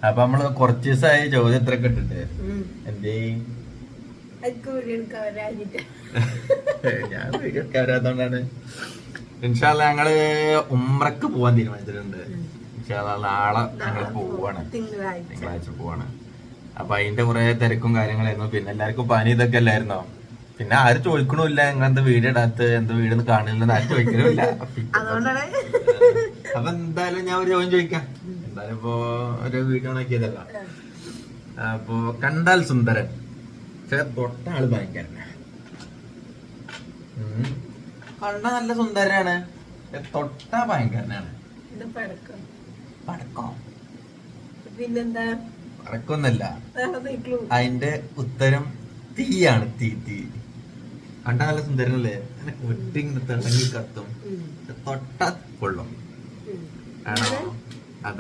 അപ്പൊ നമ്മള് കുറച്ച് ദിവസമായി ചോദ്യം എത്രയൊക്കെ ഇട്ടിട്ട് എന്തേ ഞാൻ വീഡിയോ ഒക്കെ വരാത്തോണ്ടാണ്. ഇൻഷാല്ലാ ഞങ്ങള് ഉംറക്ക് പോവാൻ തീരുമാനിച്ചിട്ടുണ്ട്. ഇൻഷാല്ലാ നാളെ ഞങ്ങള് പോവാണ്, തിങ്കളാഴ്ച പോവാണ്. അപ്പൊ അതിന്റെ കുറെ തിരക്കും കാര്യങ്ങളായിരുന്നു. പിന്നെ എല്ലാവർക്കും പനി ഇതൊക്കെ അല്ലായിരുന്നോ. പിന്നെ ആരും ചോദിക്കണില്ല എങ്ങനത്തെ വീഡിയോ ഇടാത്ത, എന്താ വീടൊന്നും കാണില്ലെന്ന് ആരും ചോദിക്കണില്ല. അപ്പൊ എന്തായാലും ഞാൻ ഒരു ചോദ്യം ചോദിക്കാം. എന്തായാലും ഇപ്പൊ ഒരു വീഡിയോ നോക്കിയതല്ല. അപ്പൊ കണ്ടാൽ സുന്ദരൻ, പക്ഷെ തൊട്ട ആള് ഭയങ്കര, കണ്ട നല്ല സുന്ദരനാണ്, തൊട്ട ഭയങ്കരനാണ്. പടക്കോ? പിന്നെന്താ? പടക്കൊന്നല്ല, അതിന്റെ ഉത്തരം തീയാണ്. തീ കണ്ട നല്ല സുന്ദരനല്ലേ, വെട്ടി തിളങ്ങി കത്തും, തൊട്ട കൊള്ളും. ആണോ?